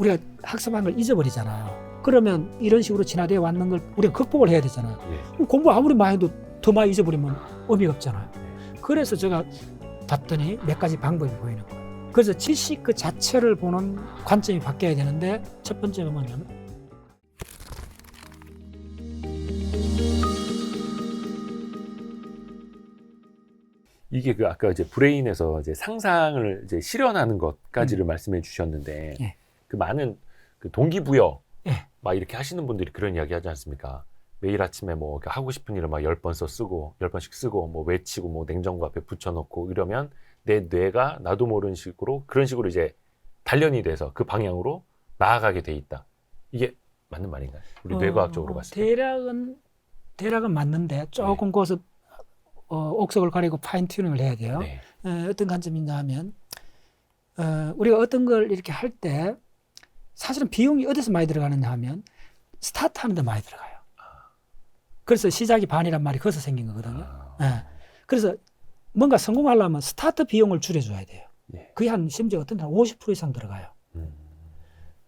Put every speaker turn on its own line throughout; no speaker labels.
우리가 학습한 걸 잊어버리잖아요. 그러면 이런 식으로 진화되어 왔는 걸 우리가 극복을 해야 되잖아요. 그럼 공부 아무리 많이 해도 더 많이 잊어버리면 의미가 없잖아요. 그래서 제가 봤더니 몇 가지 방법이 보이는 거예요. 그래서 지식 그 자체를 보는 관점이 바뀌어야 되는데 첫 번째가 뭐냐면
이게 그 아까 이제 브레인에서 이제 상상을 이제 실현하는 것까지를 말씀해 주셨는데
예.
그 많은 그 동기부여
예.
막 이렇게 하시는 분들이 그런 이야기 하지 않습니까? 매일 아침에 뭐 하고 싶은 일을 막 10번 쓰고 10번씩 쓰고 뭐 외치고 뭐 냉장고 앞에 붙여놓고 이러면 내 뇌가 나도 모르는 식으로 그런 식으로 이제 단련이 돼서 그 방향으로 나아가게 돼 있다. 이게 맞는 말인가요? 우리 뇌과학적으로 봤을 때.
대략은 맞는데 조금 거기서 옥석을 가리고 파인 튜닝을 해야 돼요.
네.
어떤 관점이냐 하면 우리가 어떤 걸 이렇게 할 때 사실은 비용이 어디서 많이 들어가느냐 하면 스타트 하는 데 많이 들어가요. 그래서 시작이 반이란 말이 거기서 생긴 거거든요. 그래서 뭔가 성공하려면 스타트 비용을 줄여줘야 돼요. 그게 한 심지어 어떤 한 50% 이상 들어가요.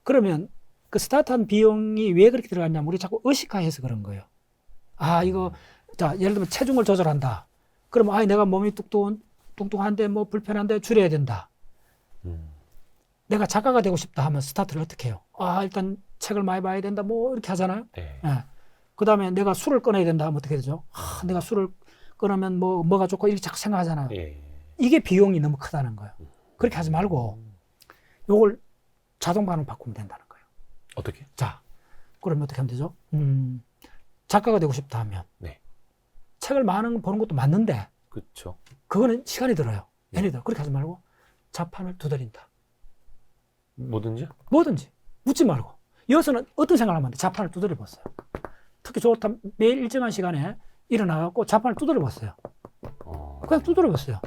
그러면 그 스타트한 비용이 왜 그렇게 들어갔냐면 우리 자꾸 의식화해서 그런 거예요. 이거 자 예를 들면 체중을 조절한다. 그러면 내가 몸이 뚱뚱한데 뭐 불편한데 줄여야 된다. 내가 작가가 되고 싶다 하면 스타트를 어떻게 해요? 일단 책을 많이 봐야 된다. 뭐 이렇게 하잖아요.
네.
그 다음에 내가 술을 끊어야 된다 하면 어떻게 되죠? 내가 술을 끊으면 뭐가 좋고 이렇게 자꾸 생각하잖아요. 이게 비용이 너무 크다는 거예요. 그렇게 하지 말고 요걸 자동 반응 바꾸면 된다는 거예요.
어떻게?
자, 그러면 어떻게 하면 되죠? 작가가 되고 싶다 하면 책을 많은 거 보는 것도 맞는데
그렇죠.
그거는 시간이 들어요. 예를 들어 그렇게 하지 말고 자판을 두드린다.
뭐든지?
뭐든지 묻지 말고 여기서는 어떤 생각을 하면 돼? 자판을 두드려 봤어요. 특히 좋다 매일 일정한 시간에 일어나갖고 자판을 두드려 봤어요. 그냥 두드려 봤어요.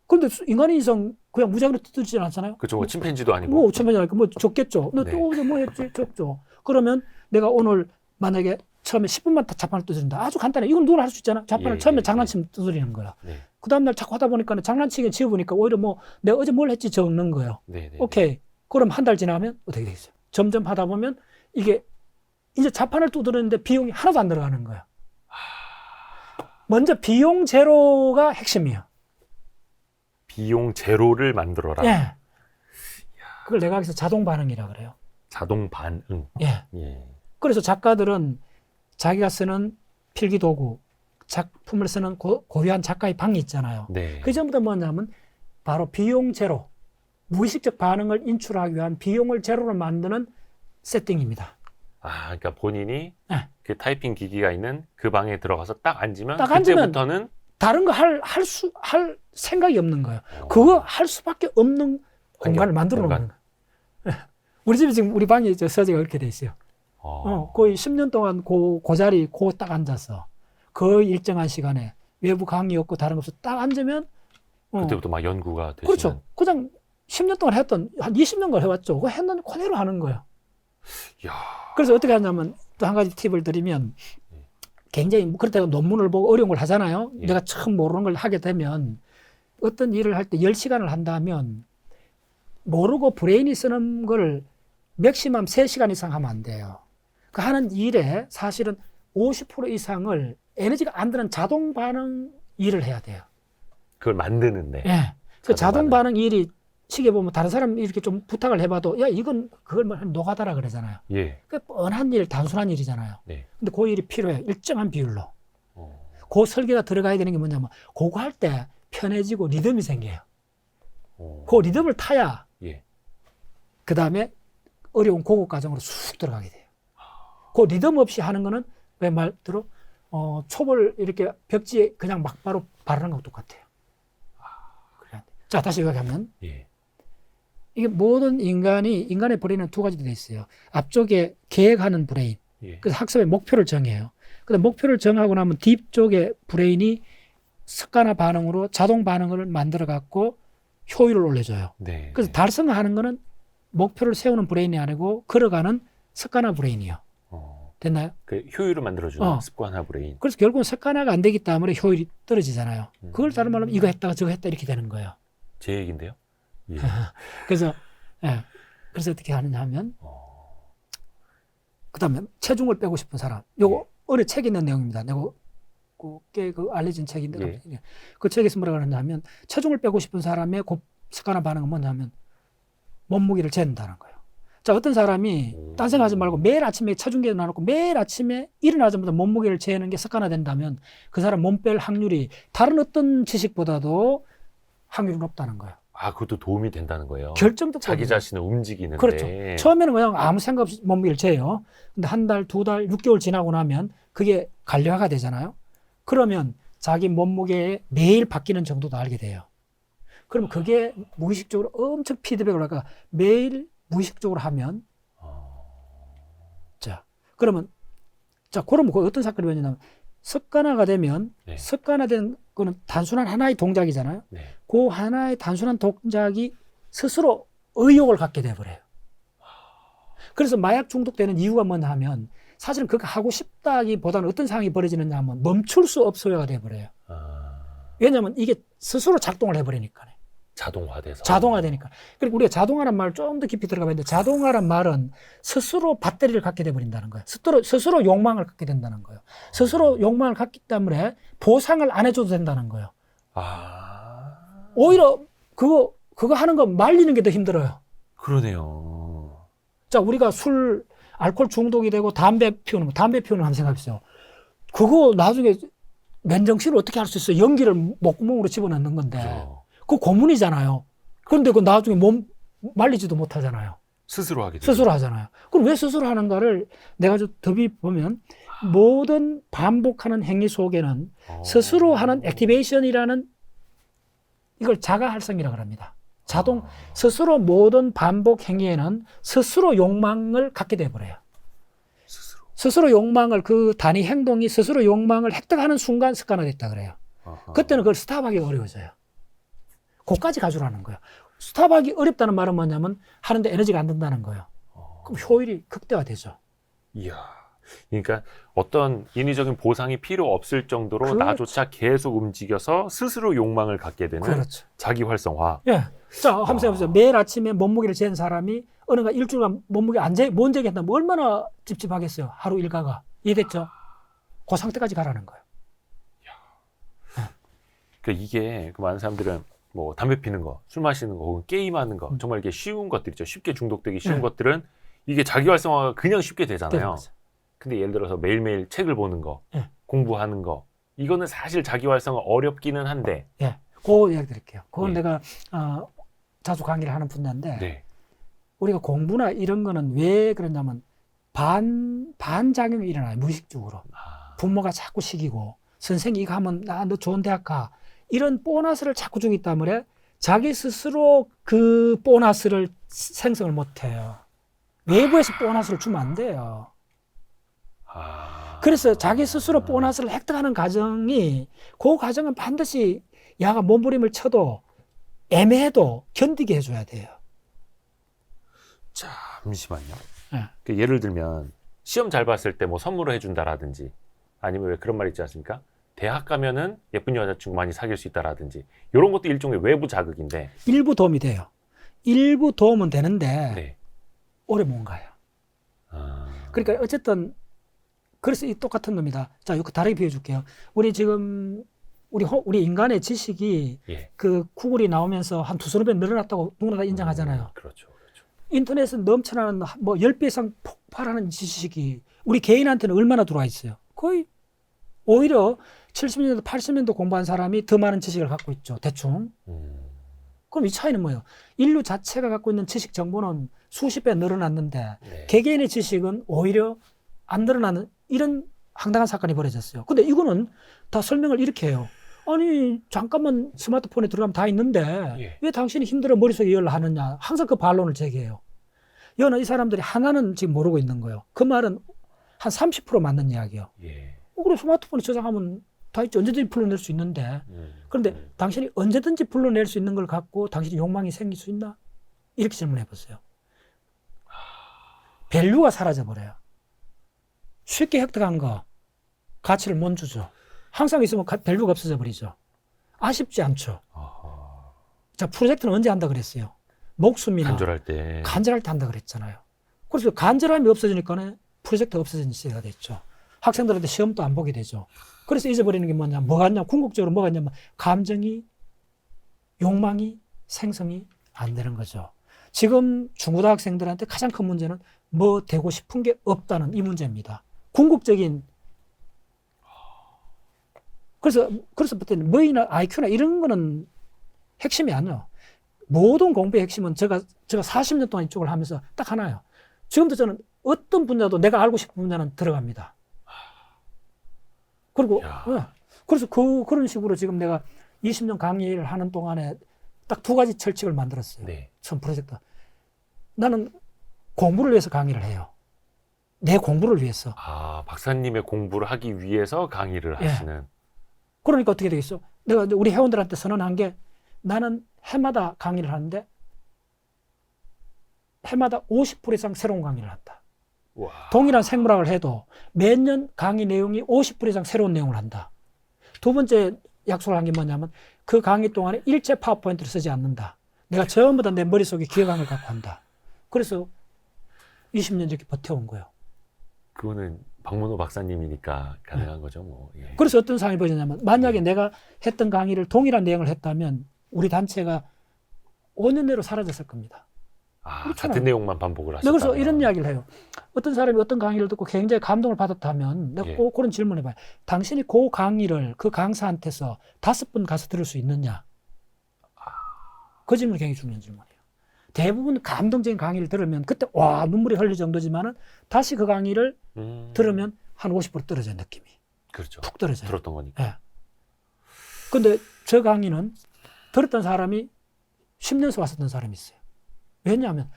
그런데 인간의 인성 그냥 무작위로 두드리지 않잖아요.
그렇죠. 뭐 침팬지도 아니고.
뭐 침팬지니까 뭐 줬겠죠. 너 또 어제 뭐 했지? 줬죠. 그러면 내가 오늘 만약에 처음에 10분만 자판을 두드린다. 아주 간단해. 이건 누구나 할 수 있잖아. 자판을 처음에 장난치면 두드리는 거야. 그 다음날 자꾸 하다 보니까 장난치게 지어보니까 오히려 뭐 내가 어제 뭘 했지 적는 거예요. 오케이. 그럼 한 달 지나면 어떻게 되겠어요? 점점 하다 보면 이게 이제 자판을 두드리는데 비용이 하나도 안 들어가는 거야. 먼저 비용 제로가 핵심이에요.
비용 제로를 만들어라.
예. 그걸 내가 여기서 자동 반응이라 그래요.
자동 반응.
예. 그래서 작가들은 자기가 쓰는 필기 도구, 작품을 쓰는 고유한 작가의 방이 있잖아요. 그 전부터 뭐냐면 바로 비용 제로, 무의식적 반응을 인출하기 위한 비용을 제로로 만드는 세팅입니다.
그러니까 본인이 그 타이핑 기기가 있는 그 방에 들어가서 딱 앉으면 그때부터는
다른 거 할 생각이 없는 거예요. 그거 할 수밖에 없는 공간을 만들어 놓는 거예요. 우리 집에 지금 우리 방에 서재가 그렇게 돼 있어요. 거의 10년 동안 그 자리 딱 앉았어. 거의 일정한 시간에 외부 강의 없고 다른 거 없어 딱 앉으면
그때부터 막 연구가 되시는.
그렇죠. 그냥 10년 동안 했던 한 20년간 해왔죠. 그거 했는데 그대로 하는 거예요. 그래서 어떻게 하냐면 또 한 가지 팁을 드리면 굉장히 그렇다고 논문을 보고 어려운 걸 하잖아요. 내가 처음 모르는 걸 하게 되면 어떤 일을 할 때 10시간을 한다면 모르고 브레인이 쓰는 걸 맥시멈 3시간 이상 하면 안 돼요. 그 하는 일에 사실은 50% 이상을 에너지가 안 드는 자동 반응 일을 해야 돼요.
그걸 만드는데.
그 자동 반응 일이 시계 보면 다른 사람 이렇게 좀 부탁을 해봐도 이건 그걸 뭐 노가다라 그러잖아요. 그 뻔한 일, 단순한 일이잖아요. 근데 그 일이 필요해. 일정한 비율로. 그 설계가 들어가야 되는 게 뭐냐면 그거 할 때 편해지고 리듬이 생겨요. 그 리듬을 타야 그 다음에 어려운 고급 과정으로 쑥 들어가게 돼요. 그 리듬 없이 하는 거는 왜 말대로 촉을 이렇게 벽지에 그냥 막바로 바르는 것과 똑같아요. 자, 다시 얘기하면 이게 모든 인간의 브레인은 두 가지로 되어 있어요. 앞쪽에 계획하는 브레인. 그래서 학습의 목표를 정해요. 그다음 목표를 정하고 나면 뒤쪽에 브레인이 습관화 반응으로 자동 반응을 만들어 갖고 효율을 올려줘요. 그래서 달성하는 거는 목표를 세우는 브레인이 아니고 걸어가는 습관화 브레인이요. 됐나요?
그 효율을 만들어주는 습관화 브레인.
그래서 결국은 습관화가 안 되기 때문에 효율이 떨어지잖아요. 그걸 다른 말로 하면 이거 했다가 저거 했다 이렇게 되는 거예요.
제 얘기인데요.
그래서 그래서 어떻게 하느냐 하면 그다음에 체중을 빼고 싶은 사람. 요거 어느 책에 있는 내용입니다. 내가 꽤 알려진 책인데 그 책에서 뭐라 그러냐면 체중을 빼고 싶은 사람의 습관화 반응은 뭐냐면 몸무게를 재는다는 거예요. 자, 어떤 사람이 딴 생각하지 말고 매일 아침에 체중계를 놔놓고 매일 아침에 일어나자마자 몸무게를 재는 게 습관화된다면 그 사람 몸 뺄 확률이 다른 어떤 지식보다도 확률이 높다는 거예요.
아, 그것도 도움이 된다는 거예요.
결정적
자기 자신을 움직이는데.
그렇죠. 처음에는 그냥 아무 생각 없이 몸무게를 재요. 근데 한 달, 두 달, 6개월 지나고 나면 그게 관리화가 되잖아요. 그러면 자기 몸무게에 매일 바뀌는 정도도 알게 돼요. 그러면 그게 무의식적으로 엄청 피드백을 할까 매일 무의식적으로 하면 자, 그러면 그러면 그 어떤 사건이 벌어지냐면 습관화가 되면 습관화된 거는 단순한 하나의 동작이잖아요. 그 하나의 단순한 동작이 스스로 의욕을 갖게 돼버려요. 그래서 마약 중독되는 이유가 뭐냐 하면 사실은 그거 하고 싶다기보다는 어떤 상황이 벌어지느냐 하면 멈출 수 없어요가 돼버려요. 왜냐하면 이게 스스로 작동을 해버리니까.
자동화돼서.
자동화되니까. 그리고 우리가 자동화란 말을 좀 더 깊이 들어가 봤는데 자동화란 말은 스스로 배터리를 갖게 돼버린다는 거예요. 스스로 욕망을 갖게 된다는 거예요. 스스로 욕망을 갖기 때문에 보상을 안 해줘도 된다는 거예요. 오히려 그거 하는 거 말리는 게 더 힘들어요.
그러네요.
자, 우리가 알코올 중독이 되고 담배 피우는 거, 담배 피우는 거 한번 생각해보세요. 그거 나중에 맨정신을 어떻게 할 수 있어요? 연기를 목구멍으로 집어넣는 건데. 그거 고문이잖아요. 그런데 그 나중에 몸 말리지도 못하잖아요.
스스로 하게 되죠.
스스로 하잖아요. 그럼 왜 스스로 하는가를 내가 좀 더비 보면 모든 반복하는 행위 속에는 스스로 하는 액티베이션이라는 이걸 자가활성이라고 합니다. 스스로 모든 반복 행위에는 스스로 욕망을 갖게 돼버려요. 스스로 욕망을 그 단위 행동이 스스로 욕망을 획득하는 순간 습관화됐다 그래요. 그때는 그걸 스탑하기가 어려워져요. 그까지 가져라는 거예요. 스탑하기 어렵다는 말은 뭐냐면 하는데 에너지가 안 든다는 거예요. 그럼 효율이 극대화되죠.
이야. 그러니까 어떤 인위적인 보상이 필요 없을 정도로
그렇죠.
나조차 계속 움직여서 스스로 욕망을 갖게 되는
그렇죠.
자기 활성화.
자, 한번 생각해보세요. 매일 아침에 몸무게를 재는 사람이 어느가 일주일간 몸무게 못 재겠다면 얼마나 찝찝하겠어요. 하루 일과가. 이해됐죠? 그 상태까지 가라는 거예요.
그러니까 이게 많은 사람들은 뭐 담배 피는 거, 술 마시는 거, 혹은 게임하는 거, 정말 이게 쉬운 것들이죠. 쉽게 중독되기 쉬운 것들은 이게 자기 활성화가 그냥 쉽게 되잖아요. 근데 예를 들어서 매일매일 책을 보는 거, 공부하는 거, 이거는 사실 자기 활성화 어렵기는 한데.
그 이야기 드릴게요. 그건 내가 자주 강의를 하는 분야인데 우리가 공부나 이런 거는 왜 그러냐면 반작용이 일어나요. 무의식적으로. 부모가 자꾸 시키고 선생이 이거 하면 너 좋은 대학 가. 이런 보너스를 자꾸 주기 때문에 자기 스스로 그 보너스를 생성을 못해요. 외부에서 보너스를 주면 안 돼요. 그래서 자기 스스로 보너스를 획득하는 과정이 그 과정은 반드시 야가 몸부림을 쳐도 애매해도 견디게 해줘야 돼요.
잠시만요. 예를 들면 시험 잘 봤을 때 뭐 선물을 해준다라든지 아니면 왜 그런 말 있지 않습니까? 대학 가면은 예쁜 여자친구 많이 사귈 수 있다라든지 이런 것도 일종의 외부 자극인데
일부 도움이 돼요. 일부 도움은 되는데 오래 못 가요. 그러니까 어쨌든 그래서 이 똑같은 겁니다. 자, 이거 다르게 비워줄게요. 우리 지금 우리 인간의 지식이 그 구글이 나오면서 한 2~3배 늘어났다고 누구나 다 인정하잖아요.
그렇죠.
인터넷에 넘쳐나는 뭐 10배 이상 폭발하는 지식이 우리 개인한테는 얼마나 들어와 있어요. 거의 오히려 70년대, 80년대 공부한 사람이 더 많은 지식을 갖고 있죠. 대충. 그럼 이 차이는 뭐예요? 인류 자체가 갖고 있는 지식 정보는 수십 배 늘어났는데 개개인의 지식은 오히려 안 늘어나는 이런 황당한 사건이 벌어졌어요. 근데 이거는 다 설명을 이렇게 해요. 아니 잠깐만 스마트폰에 들어가면 다 있는데 왜 당신이 힘들어 머릿속에 열을 하느냐. 항상 그 반론을 제기해요. 여는 이 사람들이 하나는 지금 모르고 있는 거예요. 그 말은 한 30% 맞는 이야기예요. 그래 스마트폰에 저장하면 다 있죠. 언제든지 불러낼 수 있는데 그런데 당신이 언제든지 불러낼 수 있는 걸 갖고 당신이 욕망이 생길 수 있나? 이렇게 질문해 보세요. 밸류가 사라져버려요. 쉽게 획득한 거 가치를 못 주죠. 항상 있으면 밸류가 없어져 버리죠. 아쉽지 않죠. 자, 프로젝트는 언제 한다 그랬어요? 목숨이나 간절할 때 한다 그랬잖아요. 그래서 간절함이 없어지니까 프로젝트 없어진 시대가 됐죠. 학생들한테 시험도 안 보게 되죠. 그래서 잊어버리는 게 뭐가 궁극적으로 뭐가 있냐면 감정이, 욕망이 생성이 안 되는 거죠. 지금 중고등학생들한테 가장 큰 문제는 뭐 되고 싶은 게 없다는 이 문제입니다. 궁극적인 그래서 그때는 뭐이나 IQ나 이런 거는 핵심이 아니에요. 모든 공부의 핵심은 제가 40년 동안 이쪽을 하면서 딱 하나예요. 지금도 저는 어떤 분야도 내가 알고 싶은 분야는 들어갑니다. 그리고 그래서 그런 식으로 지금 내가 20년 강의를 하는 동안에 딱 두 가지 철칙을 만들었어요.
네.
처음 프로젝트. 나는 공부를 위해서 강의를 해요. 내 공부를 위해서.
아, 박사님의 공부를 하기 위해서 강의를 하시는.
그러니까 어떻게 되겠어? 내가 우리 회원들한테 선언한 게 나는 해마다 강의를 하는데 해마다 50% 이상 새로운 강의를 한다.
와.
동일한 생물학을 해도 매년 강의 내용이 50% 이상 새로운 내용을 한다. 두 번째 약속을 한 게 뭐냐면 그 강의 동안에 일체 파워포인트를 쓰지 않는다. 내가 전부 다 내 머릿속에 기억한 걸 갖고 한다. 그래서 20년 이렇게 버텨온 거예요.
그거는 박문호 박사님이니까 가능한 거죠, 뭐. 예.
그래서 어떤 상황이 벌어졌냐면 만약에 내가 했던 강의를 동일한 내용을 했다면 우리 단체가 5년 내로 사라졌을 겁니다.
아,
그렇잖아요.
같은 내용만 반복을 하셨다.
그래서 이런 이야기를 해요. 어떤 사람이 어떤 강의를 듣고 굉장히 감동을 받았다면 내가 꼭 그런 질문을 해봐요. 당신이 그 강의를 그 강사한테서 5번 가서 들을 수 있느냐? 그 질문이 굉장히 중요한 질문이에요. 대부분 감동적인 강의를 들으면 그때 와 눈물이 흘릴 정도지만은 다시 그 강의를 들으면 한 50% 떨어져요, 느낌이.
그렇죠.
푹 떨어져요.
들었던 거니까.
예. 근데 저 강의는 들었던 사람이 10년서 왔었던 사람이 있어요. 왜냐하면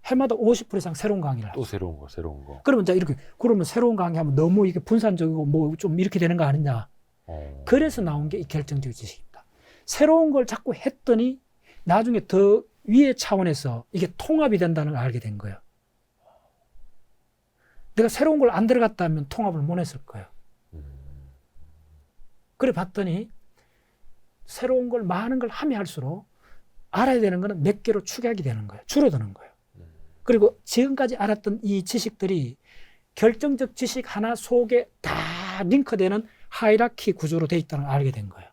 해마다 50% 이상 새로운 강의를
또
하죠.
새로운 거.
그러면 이제 이렇게 그러면 새로운 강의하면 너무 이게 분산적이고 뭐 좀 이렇게 되는 거 아니냐. 그래서 나온 게 이 결정적 지식입니다. 새로운 걸 자꾸 했더니 나중에 더 위의 차원에서 이게 통합이 된다는 걸 알게 된 거예요. 내가 새로운 걸 안 들어갔다면 통합을 못 했을 거예요. 그래 봤더니 새로운 걸 많은 걸 하면 할수록 알아야 되는 거는 몇 개로 축약이 되는 거예요. 줄어드는 거예요. 그리고 지금까지 알았던 이 지식들이 결정적 지식 하나 속에 다 링크되는 하이라키 구조로 되어 있다는 걸 알게 된 거예요.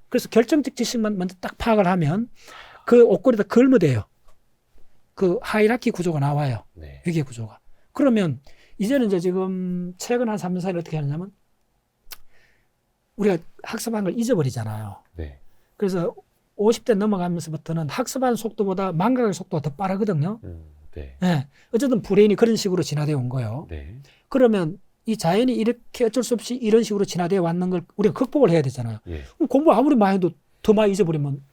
그래서 결정적 지식만 먼저 딱 파악을 하면 그 옷걸이다 걸머대요. 그 하이라키 구조가 나와요.
네.
위계 구조가. 그러면 이제는 이제 지금 최근 한 3년 사이에 어떻게 하느냐면 우리가 학습한 걸 잊어버리잖아요.
네.
그래서 50대 넘어가면서부터는 학습하는 속도보다 망각의 속도가 더 빠르거든요.
네.
네. 어쨌든 브레인이 그런 식으로 진화되어 온 거예요.
네.
그러면 이 자연이 이렇게 어쩔 수 없이 이런 식으로 진화되어 왔는 걸 우리가 극복을 해야 되잖아요.
예.
그럼 공부 아무리 많이 해도 더 많이 잊어버리면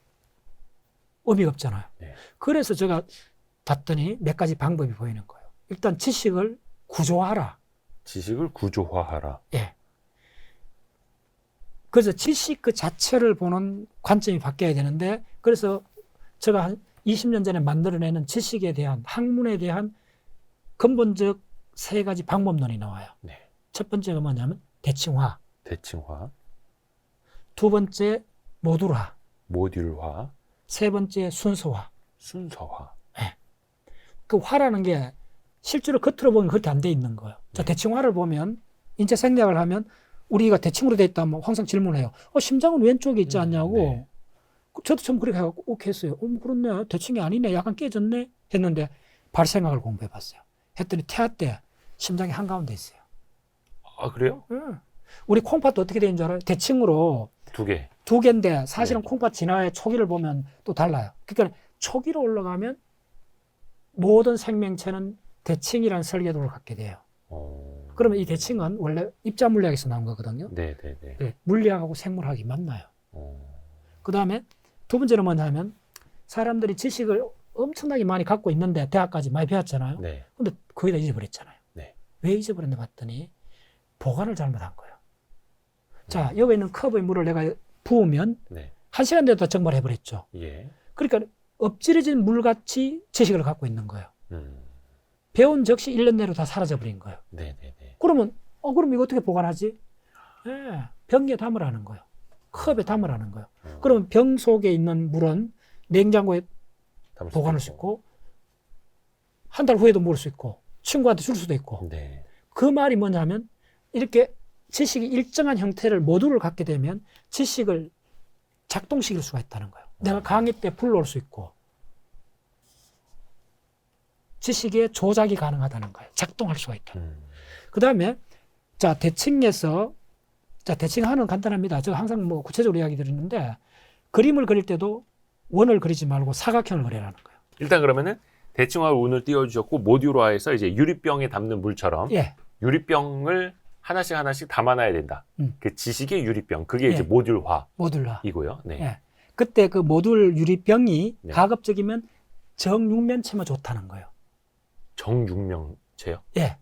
의미가 없잖아요.
네.
그래서 제가 봤더니 몇 가지 방법이 보이는 거예요. 일단 지식을 구조화하라.
지식을 구조화하라.
예. 그래서 지식 그 자체를 보는 관점이 바뀌어야 되는데 그래서 제가 한 20년 전에 만들어내는 지식에 대한 학문에 대한 근본적 3가지 방법론이 나와요.
네.
첫 번째가 뭐냐면 대칭화.
대칭화.
두 번째 모듈화.
모듈화.
세 번째 순서화.
순서화.
네. 그 화라는 게 실제로 겉으로 보면 그렇게 안 돼 있는 거예요. 자, 대칭화를 보면 인체 생략을 하면 우리가 대칭으로 돼 있다면 항상 질문해요. 심장은 왼쪽에 있지 않냐고.
네.
저도 처음 그렇게 해갖고 오케이 했어요. 그렇네. 대칭이 아니네. 약간 깨졌네. 했는데 발생학을 공부해봤어요. 했더니 태아 때 심장이 한가운데 있어요.
아, 그래요?
응. 우리 콩팥도 어떻게 되는 줄 알아요? 대칭으로
2개.
2개인데 사실은
네.
콩팥 진화의 초기를 보면 또 달라요. 그러니까 초기로 올라가면 모든 생명체는 대칭이라는 설계도를 갖게 돼요. 그러면 이 대칭은 원래 입자 물리학에서 나온 거거든요.
네.
네, 물리학하고 생물학이 맞나요. 그 다음에 두 번째는 뭐냐면 사람들이 지식을 엄청나게 많이 갖고 있는데 대학까지 많이 배웠잖아요.
네.
근데 거의 다 잊어버렸잖아요.
네.
왜 잊어버렸나 봤더니 보관을 잘못한 거예요. 자, 여기 있는 컵의 물을 내가 부으면
네.
1시간 내로 다 증발해버렸죠.
예.
그러니까 엎질러진 물같이 지식을 갖고 있는 거예요. 배운 적시 1년 내로 다 사라져버린 거예요.
네.
그러면 그럼 이거 어떻게 보관하지? 예, 병에 담으라는 거예요. 컵에 담으라는 거예요. 그러면 병 속에 있는 물은 냉장고에 보관할 수 있고 한 달 후에도 먹을 수 있고 친구한테 줄 수도 있고.
네.
그 말이 뭐냐면 이렇게 지식이 일정한 형태를 모듈을 갖게 되면 지식을 작동시킬 수가 있다는 거예요. 내가 강의 때 불러올 수 있고 지식의 조작이 가능하다는 거예요. 작동할 수가 있다. 그 다음에 자 대칭에서 자 대칭하는 간단합니다. 제가 항상 뭐 구체적으로 이야기 드리는데 그림을 그릴 때도 원을 그리지 말고 사각형을 그리라는 거예요.
일단 그러면은 대칭화 운을 띄워주셨고 모듈화해서 이제 유리병에 담는 물처럼
예.
유리병을 하나씩 담아놔야 된다. 그 지식의 유리병 그게 이제
예.
모듈화이고요.
모듈화.
네.
예. 그때 그 모듈 유리병이
네.
가급적이면 정육면체만 좋다는 거예요.
정육면체요?
예.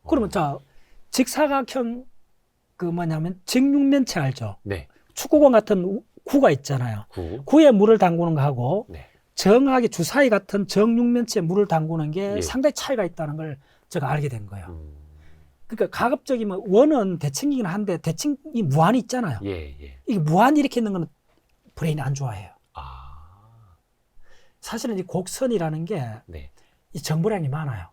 그러면 자 직사각형 그 뭐냐면 직육면체 알죠?
네.
축구공 같은 구가 있잖아요. 구에 물을 담그는 거하고
네.
정확하게 주사위 같은 정육면체에 물을 담그는 게
예.
상당히 차이가 있다는 걸 제가 알게 된 거예요. 그러니까 가급적이면 원은 대칭이긴 한데 대칭이 무한이 있잖아요.
예.
이게 무한 이렇게 있는 거는 브레인이 안 좋아해요.
아.
사실은 이 곡선이라는 게
네.
이 정보량이 많아요.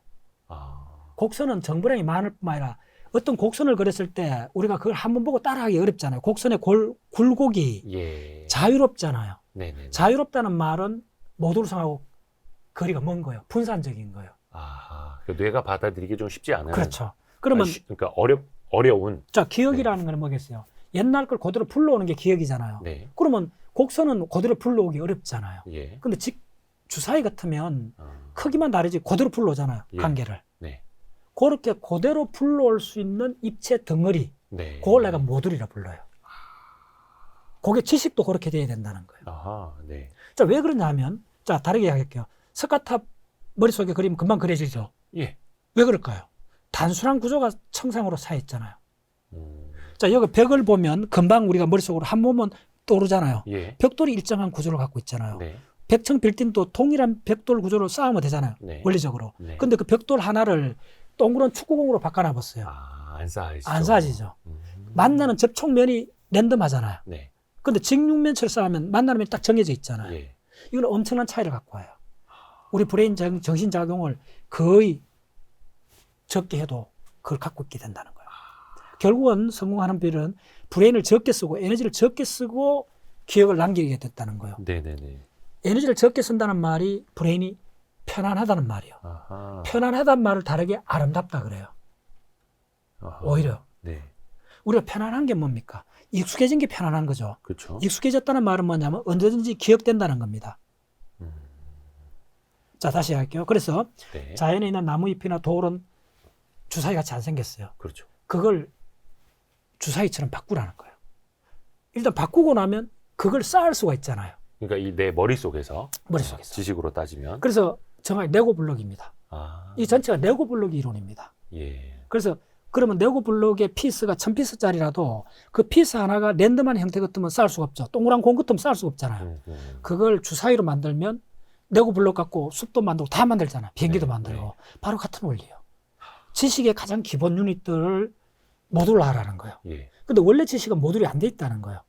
아.
곡선은 정보량이 많을 뿐만 아니라 어떤 곡선을 그렸을 때 우리가 그걸 한번 보고 따라하기 어렵잖아요. 곡선의 굴곡이
예.
자유롭잖아요.
네네.
자유롭다는 말은 모듈성하고 거리가 먼 거예요. 분산적인 거예요.
아. 그 뇌가 받아들이기 좀 쉽지 않은.
그렇죠. 그러면
그러니까 어려운.
자 기억이라는 건 뭐겠어요? 옛날 걸 그대로 불러오는 게 기억이잖아요.
네.
그러면 곡선은 그대로 불러오기 어렵잖아요.
예.
근데 주사위 같으면 크기만 다르지 그대로 불러오잖아요.
예.
관계를.
네.
그렇게 그대로 불러올 수 있는 입체 덩어리.
네.
그걸 내가 모듈이라 불러요. 그게 지식도 그렇게 돼야 된다는 거예요.
아하. 네.
자, 왜 그러냐 하면 자, 다르게 이야기할게요. 석가탑 머릿속에 그리면 금방 그려지죠.
예.
왜 그럴까요? 단순한 구조가 청상으로 차 있잖아요. 자, 여기 벽을 보면 금방 우리가 머릿속으로 한 번만 떠오르잖아요.
예.
벽돌이 일정한 구조를 갖고 있잖아요.
네.
백층 빌딩도 동일한 벽돌 구조로 쌓으면 되잖아요.
네.
원리적으로.
네.
근데 그 벽돌 하나를 동그란 축구공으로 바꿔놔봤어요.
아, 안 쌓아지죠.
안 쌓아지죠. 만나는 접촉면이 랜덤하잖아요.
네.
근데 직육면체를 쌓으면 만나는 면이 딱 정해져 있잖아요.
예.
이건 엄청난 차이를 갖고 와요. 우리 브레인 정신작용을 거의 적게 해도 그걸 갖고 있게 된다는 거예요. 결국은 성공하는 비율은 브레인을 적게 쓰고 에너지를 적게 쓰고 기억을 남기게 됐다는 거예요.
네네네.
에너지를 적게 쓴다는 말이 브레인이 편안하다는 말이에요.
아하.
편안하다는 말을 다르게 아름답다 그래요.
아하.
오히려.
네.
우리가 편안한 게 뭡니까? 익숙해진 게 편안한 거죠.
그렇죠.
익숙해졌다는 말은 뭐냐면 언제든지 기억된다는 겁니다. 자, 다시 할게요. 그래서
네.
자연에 있는 나무잎이나 돌은 주사위 같이 안 생겼어요.
그렇죠.
그걸 주사위처럼 바꾸라는 거예요. 일단 바꾸고 나면 그걸 쌓을 수가 있잖아요.
그러니까 이 내 머릿속에서 지식으로 따지면
그래서 정말 레고 블록입니다.
아.
이 전체가 레고 블록이 이론입니다.
예.
그래서 그러면 레고 블록의 피스가 1000피스짜리라도 그 피스 하나가 랜덤한 형태 같으면 쌓을 수가 없죠. 동그란 공 같으면 쌓을 수가 없잖아요. 그걸 주사위로 만들면 레고 블록 갖고 숲도 만들고 다 만들잖아요. 비행기도
네,
만들고.
네.
바로 같은 원리예요. 지식의 가장 기본 유닛들을 모듈로 하라는 거예요.
예.
근데 원래 지식은 모듈이 안 돼 있다는 거예요.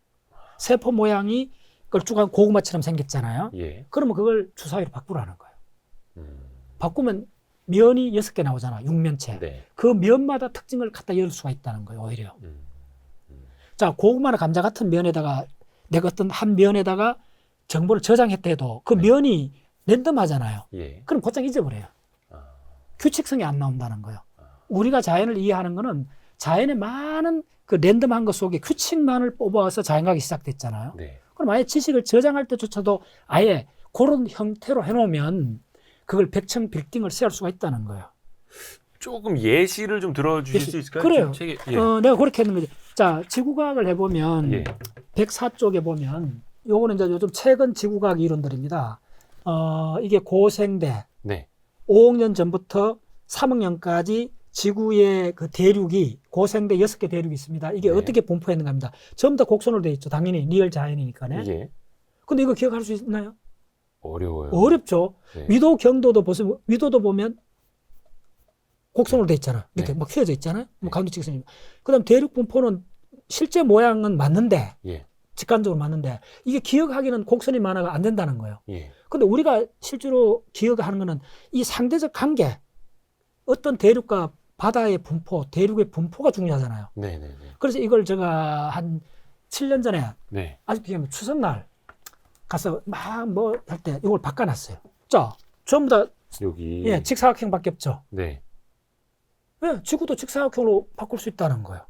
세포 모양이 걸쭉한 고구마처럼 생겼잖아요.
예.
그러면 그걸 주사위로 바꾸라는 거예요. 바꾸면 면이 6개 나오잖아. 육면체.
네.
그 면마다 특징을 갖다 열 수가 있다는 거예요. 오히려. 자, 고구마나 감자 같은 면에다가 내가 어떤 한 면에다가 정보를 저장했다 해도 그
네.
면이 랜덤하잖아요.
예.
그럼 곧장 잊어버려요.
아.
규칙성이 안 나온다는 거예요. 우리가 자연을 이해하는 거는 자연의 많은 그 랜덤한 것 속에 규칙만을 뽑아서 자연과학이 시작됐잖아요.
네.
그럼 아예 지식을 저장할 때조차도 아예 그런 형태로 해놓으면 그걸 백층 빌딩을 세울 수가 있다는 거예요.
조금 예시를 좀 들어주실 수 있을까요?
그래요.
책에, 예.
내가 그렇게 했는 거지. 자, 지구과학을 해보면
예.
104쪽에 보면 요거는 이제 요즘 최근 지구과학 이론들입니다. 이게 고생대
네.
5억 년 전부터 3억 년까지 지구의 그 대륙이 고생대 6개 대륙이 있습니다. 이게
네.
어떻게 분포했는가 합니다. 전부 다 곡선으로 되어 있죠. 당연히 리얼 자연이니까요.
예.
근데 이거 기억할 수 있나요?
어려워요.
어렵죠.
네.
위도 경도도 보세요. 위도도 보면 곡선으로 돼 있잖아요. 이렇게
네.
막 휘어져 있잖아요. 뭐 가운데 직선이. 그다음 대륙 분포는 실제 모양은 맞는데
예.
직관적으로 맞는데 이게 기억하기는 곡선이 많아가 안 된다는 거예요.
예.
근데 우리가 실제로 기억하는 거는 이 상대적 관계 어떤 대륙과 바다의 분포, 대륙의 분포가 중요하잖아요.
네네네.
그래서 이걸 제가 한 7년 전에
네.
아직도 기억나면 추석날 가서 막 뭐 할 때 이걸 바꿔놨어요. 자, 전부 다
여기.
예, 직사각형밖에 없죠.
네.
예, 지구도 직사각형으로 바꿀 수 있다는 거예요.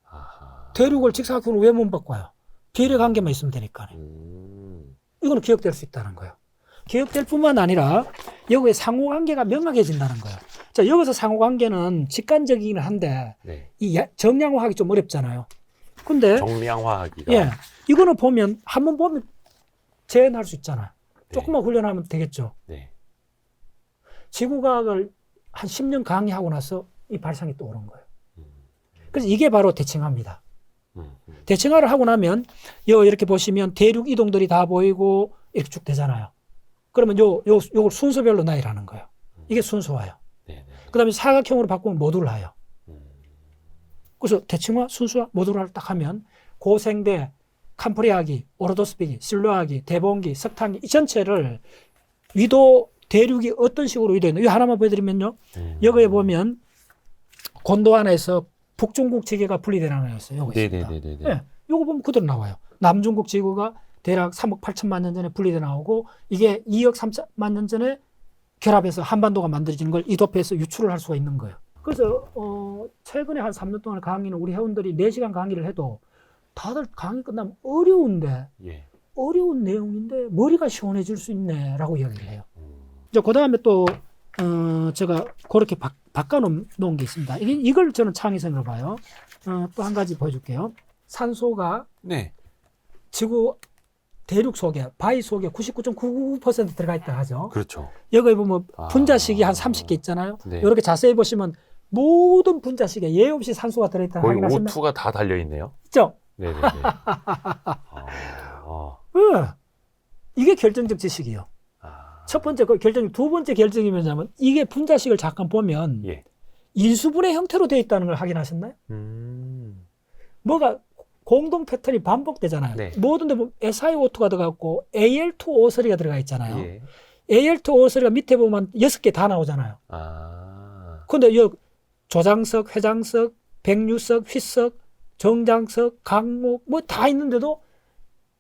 아하.
대륙을 직사각형으로 왜 못 바꿔요? 비례 관계만 있으면 되니까. 이거는 기억될 수 있다는 거예요. 기억될 뿐만 아니라 여기에 상호관계가 명확해진다는 거예요. 자, 여기서 상호관계는 직관적이긴 한데
네.
이 정량화하기 좀 어렵잖아요. 근데
정량화하기가.
예, 이거는 보면 한번 보면 재현할 수 있잖아요.
네.
조금만 훈련하면 되겠죠.
네.
지구과학을 한 10년 강의하고 나서 이 발상이 떠오른 거예요. 그래서 이게 바로 대칭화입니다. 대칭화를 하고 나면 이렇게 보시면 대륙 이동들이 다 보이고 이렇게 쭉 되잖아요. 그러면 요걸 순서별로 나열하는 거예요. 이게 순서화예요. 그 다음에 사각형으로 바꾸면 모듈화예요. 그래서 대칭화, 순서화, 모듈화를 딱 하면 고생대, 캄프리아기, 오르도스피기, 실로아기, 대봉기, 석탄기 이 전체를 위도 대륙이 어떤 식으로 위도했나 이거 하나만 보여드리면요. 여기에 보면 곤도완에서 북중국 지구가 분리되는 하나 있어요. 요거 있습니다. 네, 요거 보면 그대로 나와요. 남중국 지구가 대략 3억 8천만 년 전에 분리돼 나오고 이게 2억 3천만 년 전에 결합해서 한반도가 만들어지는 걸 이도표에서 유출을 할 수가 있는 거예요. 그래서 최근에 한 3년 동안 강의는 우리 회원들이 4시간 강의를 해도 다들 강의 끝나면 어려운데 어려운 내용인데 머리가 시원해질 수 있네 라고 이야기를 해요. 그 다음에 또 제가 그렇게 바꿔놓은 게 있습니다. 이걸 저는 창의성으로 봐요. 또 한 가지 보여줄게요. 산소가 지구 대륙 속에 바위 속에 99.99% 들어가 있다 하죠.
그렇죠.
여기 보면 분자식이 한 30개 있잖아요.
네.
이렇게 자세히 보시면 모든 분자식에 예외 없이 산소가 들어있다.
거의 O2가 다 달려 있네요.
있죠.
네네네.
이게 결정적 지식이에요. 첫 번째 결정, 두 번째 결정이 뭐냐면 이게 분자식을 잠깐 보면 인수분해 형태로 되어 있다는 걸 확인하셨나요? 뭐가 공동 패턴이 반복되잖아요. 모든 데 보면 SiO2가 들어갔고 Al2O 처리가 들어가 있잖아요. Al2O 처리가 밑에 보면 6개 다 나오잖아요. 근데 여기 조장석, 회장석, 백류석, 휘석, 정장석, 강목 뭐 다 있는데도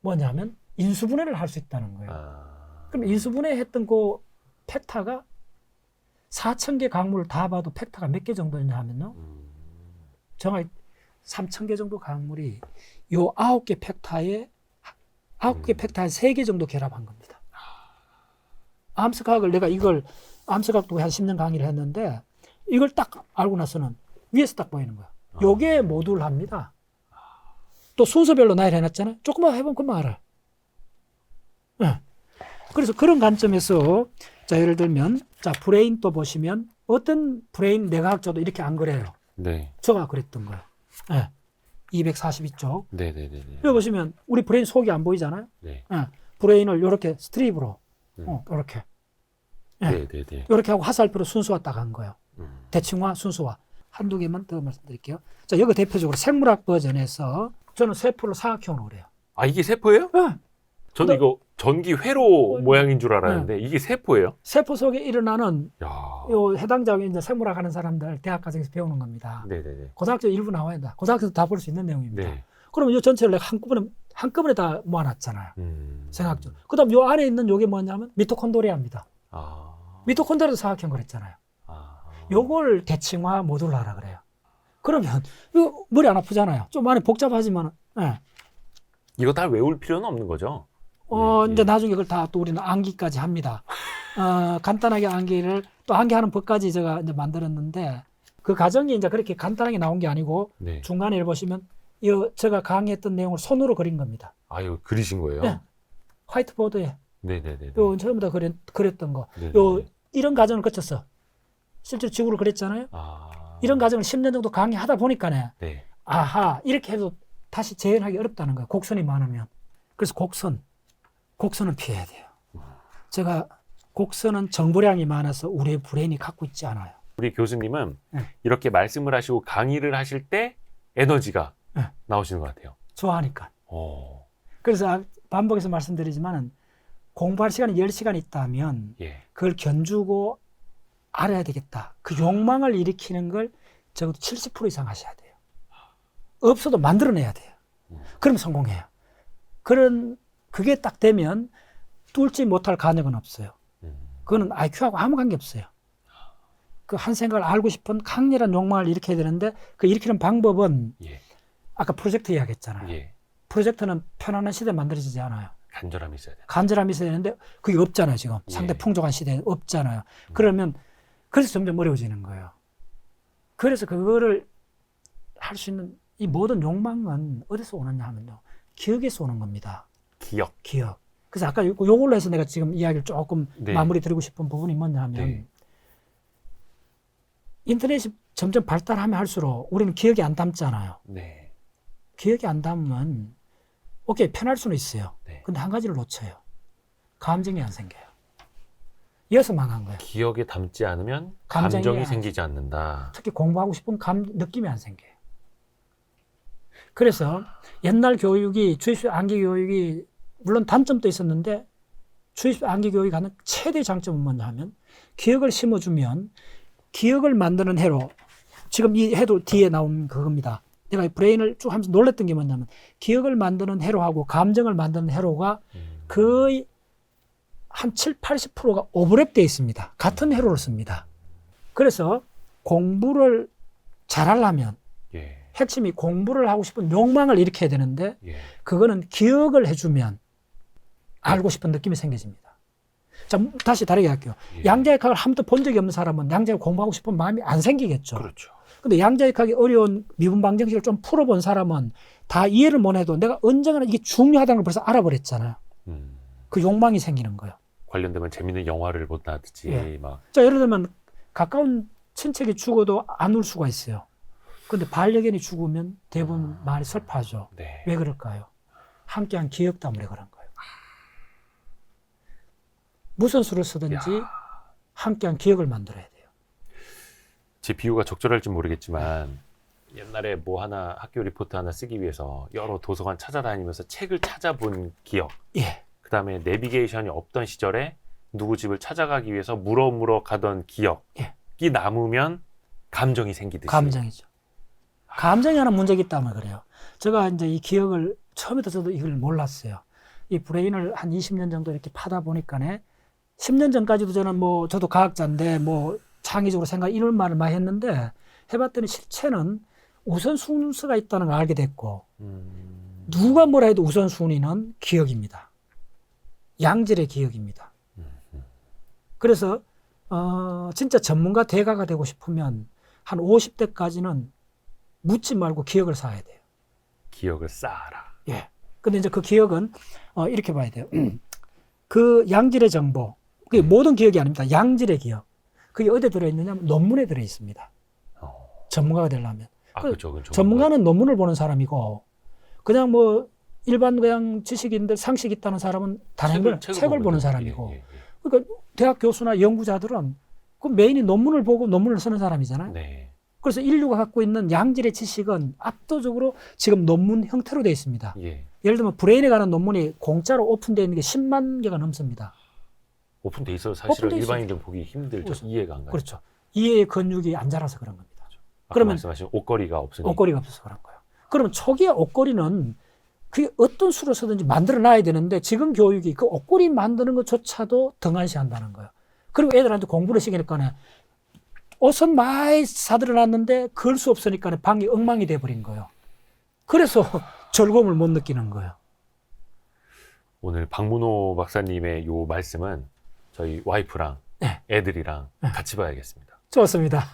뭐냐면 인수분해를 할 수 있다는 거예요. 그럼 인수분해했던 그 팩타가 4,000개 강물을 다 봐도 팩타가 몇 개 정도냐 하면요. 정확히 3,000개 정도 강물이 요 9개 팩타에 9개 팩타에 3개 정도 결합한 겁니다. 암석학을 내가 이걸 암석학도 한 10년 강의를 했는데 이걸 딱 알고 나서는 위에서 딱 보이는 거야. 요게 모듈합니다. 또 순서별로 나열해 놨잖아요. 조금만 해보면 금방 알아요. 네. 그래서 그런 관점에서 자 예를 들면 자 브레인 또 보시면 어떤 브레인 내과학자도 이렇게 안 그래요. 제가 그랬던 거예요. 242쪽. 여기 보시면 우리 브레인 속이 안 보이잖아요. 브레인을 이렇게 스트립으로 이렇게 이렇게 하고 화살표로 순서화 딱 한 거예요. 대칭화, 순서화. 한두 개만 더 말씀드릴게요. 자 여기 대표적으로 생물학 버전에서 저는 세포를 사각형으로 그래요.
이게 세포예요? 저는 이거 전기 회로 모양인 줄 알았는데 이게 세포예요?
세포 속에 일어나는 요 해당자가 이제 생물학 하는 사람들 대학 과정에서 배우는 겁니다. 고등학교 일부 나와야 된다. 고등학교도 다 볼 수 있는 내용입니다. 그럼 이 전체를 내가 한꺼번에 다 모아놨잖아요. 생각죠. 그다음 요 안에 있는 요게 뭐냐면 미토콘드리아입니다. 미토콘드리아도 사각형 그랬잖아요. 요걸 대칭화 모듈화라 그래요. 그러면 이거 머리 안 아프잖아요. 좀 많이 복잡하지만
이거 다 외울 필요는 없는 거죠?
이제 나중에 그걸 다 또 우리는 암기까지 합니다. 간단하게 암기를 또 암기하는 법까지 제가 이제 만들었는데 그 과정이 이제 그렇게 간단하게 나온 게 아니고 중간에 보시면 제가 강의했던 내용을 손으로 그린 겁니다.
이거 그리신 거예요?
화이트보드에. 요 전부 다 그렸던 거. 이런 과정을 거쳤어. 실제로 지구를 그렸잖아요. 이런 과정을 10년 정도 강의하다 보니까네. 아하 이렇게 해도 다시 재현하기 어렵다는 거예요. 곡선이 많으면. 그래서 곡선은 피해야 돼요. 제가 곡선은 정보량이 많아서 우리의 브레인이 갖고 있지 않아요.
우리 교수님은 이렇게 말씀을 하시고 강의를 하실 때 에너지가 나오시는 것 같아요.
좋아하니까. 그래서 반복해서 말씀드리지만 공부할 시간이 10시간 있다면 그걸 견주고 알아야 되겠다. 그 욕망을 일으키는 걸 적어도 70% 이상 하셔야 돼요. 없어도 만들어내야 돼요. 그럼 성공해요. 그게 딱 되면 뚫지 못할 가능은 없어요. 그거는 IQ하고 아무 관계 없어요. 그 한 생각을 알고 싶은 강렬한 욕망을 일으켜야 되는데 그 일으키는 방법은 아까 프로젝트 이야기했잖아요. 프로젝트는 편안한 시대에 만들어지지 않아요.
간절함이 있어야 돼.
간절함이 있어야 되는데 그게 없잖아요. 지금 상대 풍족한 시대에 없잖아요. 그러면 그래서 점점 어려워지는 거예요. 그래서 그거를 할 수 있는 이 모든 욕망은 어디서 오느냐 하면요. 기억에서 오는 겁니다.
기억.
그래서 아까 요걸로 해서 내가 지금 이야기를 조금
네.
마무리 드리고 싶은 부분이 뭐냐 하면
네.
인터넷이 점점 발달하면 할수록 우리는 기억이 안 담잖아요.
네.
기억이 안 담으면 오케이 편할 수는 있어요.
네.
근데 한 가지를 놓쳐요. 감정이 안 생겨요. 이어서 망한 거예요.
기억에 담지 않으면
감정이
감정이 생기지 않는다.
특히 공부하고 싶은 느낌이 안 생겨요. 그래서 옛날 교육이 주입식 암기 교육이 물론 단점도 있었는데 주입식 암기 교육이 하는 최대 장점은 뭐냐 하면 기억을 심어주면 기억을 만드는 회로 지금 이 회도 뒤에 나온 그겁니다. 내가 브레인을 쭉 하면서 놀랬던 게 뭐냐면 기억을 만드는 회로하고 감정을 만드는 회로가 거의 한 70~80%가 오버랩되어 있습니다. 같은 회로를 씁니다. 그래서 공부를 잘하려면 핵심이 공부를 하고 싶은 욕망을 일으켜야 되는데 그거는 기억을 해주면 알고 싶은 느낌이 생겨집니다. 자, 다시 다르게 할게요. 양자역학을 한 번도 본 적이 없는 사람은 양자역 공부하고 싶은 마음이 안 생기겠죠.
그렇죠.
근데 양자역학이 어려운 미분 방정식을 좀 풀어본 사람은 다 이해를 못 해도 내가 언젠가는 이게 중요하다는 걸 벌써 알아버렸잖아요. 그 욕망이 생기는 거예요.
관련되면 재밌는 영화를 본다든지 막.
자, 예를 들면 가까운 친척이 죽어도 안 울 수가 있어요. 근데 반려견이 죽으면 대부분 많이 슬퍼하죠.
네.
왜 그럴까요? 함께한 기억 때문에 그런 거예요. 무슨 수를 쓰든지 함께한 기억을 만들어야 돼요.
제 비유가 적절할지 모르겠지만 옛날에 뭐 하나 학교 리포트 하나 쓰기 위해서 여러 도서관 찾아다니면서 책을 찾아본 기억. 그 다음에 내비게이션이 없던 시절에 누구 집을 찾아가기 위해서 물어 가던 기억이 남으면 감정이 생기듯이.
감정이죠. 감정이 하나 문제가 있다면 그래요. 제가 이제 이 기억을 처음부터 저도 이걸 몰랐어요. 이 브레인을 한 20년 정도 이렇게 파다 보니까네 10년 전까지도 저는 저도 과학자인데 창의적으로 이런 말을 많이 했는데 해봤더니 실체는 우선순위가 있다는 걸 알게 됐고 누가 뭐라 해도 우선순위는 기억입니다. 양질의 기억입니다. 그래서 진짜 전문가 대가가 되고 싶으면 한 50대까지는 묻지 말고 기억을 쌓아야 돼요.
기억을 쌓아라.
근데 이제 그 기억은 이렇게 봐야 돼요. 그 양질의 정보, 그게 모든 기억이 아닙니다. 양질의 기억. 그게 어디에 들어있느냐면 논문에 들어있습니다. 전문가가 되려면.
그렇죠.
전문가는 논문을 보는 사람이고 그냥 일반 그냥 지식인들 상식 있다는 사람은 책을 보는 사람이고 그러니까 대학 교수나 연구자들은 그 메인이 논문을 보고 논문을 쓰는 사람이잖아요. 그래서 인류가 갖고 있는 양질의 지식은 압도적으로 지금 논문 형태로 되어 있습니다. 예를 들면 브레인에 관한 논문이 공짜로 오픈되어 있는 게 10만 개가 넘습니다.
오픈돼 있어서 사실은 일반인들 보기 힘들죠.
그렇죠.
이해가 안 가요.
그렇죠. 이해의 근육이 안 자라서 그런 겁니다.
그러면 말씀하신 옷걸이가 없으니.
옷걸이가 없어서 그런 거예요. 그러면 초기에 옷걸이는 그게 어떤 수로 쓰든지 만들어 놔야 되는데 지금 교육이 그 옷걸이 만드는 것조차도 등한시한다는 거예요. 그리고 애들한테 공부를 시키니까 옷은 많이 사들여 놨는데 그럴 수 없으니까 방이 엉망이 돼버린 거예요. 그래서 즐거움을 못 느끼는 거예요.
오늘 박문호 박사님의 요 말씀은 저희 와이프랑 애들이랑 같이 봐야겠습니다.
좋습니다.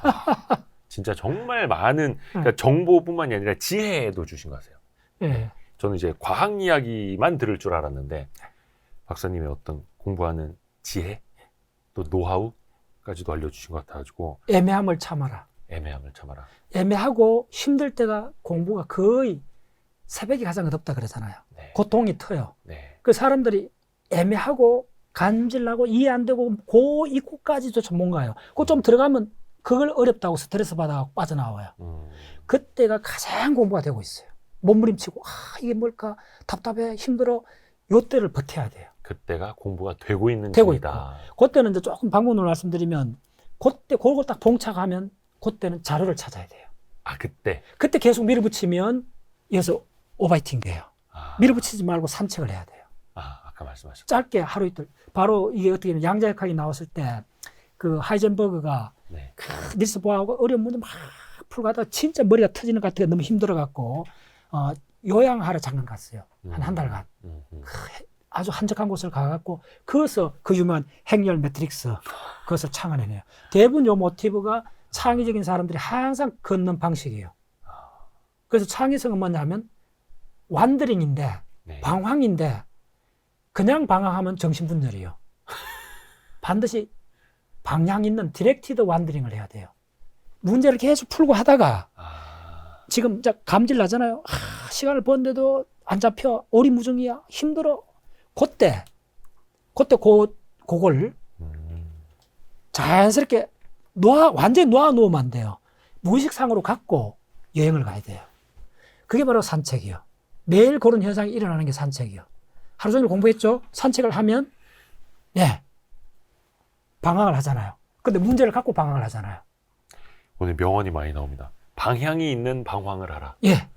진짜 정말 많은 그러니까 정보뿐만이 아니라 지혜도 주신 것 같아요. 저는 이제 과학 이야기만 들을 줄 알았는데 박사님의 어떤 공부하는 지혜 또 노하우까지도 알려주신 것 같아가지고
애매함을 참아라. 애매하고 힘들 때가 공부가 거의 새벽이 가장 어렵다 그러잖아요. 고통이 터요. 그 사람들이 애매하고 간질나고 이해 안 되고 그 입구까지도 전문가예요. 그거 좀 들어가면 그걸 어렵다고 스트레스 받아서 빠져나와요. 그때가 가장 공부가 되고 있어요. 몸부림치고 이게 뭘까 답답해 힘들어 요때를 버텨야 돼요.
그때가 공부가 되고 있는
되고
중이다.
있고 그때는 이제 조금 방문을 말씀드리면 그때 그걸 딱 봉착하면 그때는 자료를 찾아야 돼요.
아, 그때
계속 밀어붙이면 이어서 오버히팅 돼요. 밀어붙이지 말고 산책을 해야 돼요.
아까 말씀하셨죠.
짧게 하루 이틀. 바로 이게 어떻게 보면 양자역학이 나왔을 때 그 하이젠버그가
네.
닐스 보아하고 어려운 문제 막 풀고 하다가 진짜 머리가 터지는 것 같아요. 너무 힘들어갖고 요양하러 잠깐 갔어요. 한 달간. 아주 한적한 곳을 가갖고 거기서 그 유명한 행렬 매트릭스 그것을 창안해내요. 대부분 요 모티브가 창의적인 사람들이 항상 걷는 방식이에요. 그래서 창의성은 뭐냐면 완드링인데
네.
방황인데 그냥 방황하면 정신분열이에요. 반드시 방향 있는 디렉티드 완드링을 해야 돼요. 문제를 계속 풀고 하다가 지금 감질 나잖아요. 시간을 버는데도 안 잡혀. 오리무중이야. 힘들어. 그때 그걸 자연스럽게 완전히 놓으면 안 돼요. 무의식상으로 갖고 여행을 가야 돼요. 그게 바로 산책이요. 매일 그런 현상이 일어나는 게 산책이요. 하루 종일 공부했죠? 산책을 하면 방황을 하잖아요. 근데 문제를 갖고 방황을 하잖아요.
오늘 명언이 많이 나옵니다. 방향이 있는 방황을 하라.
예.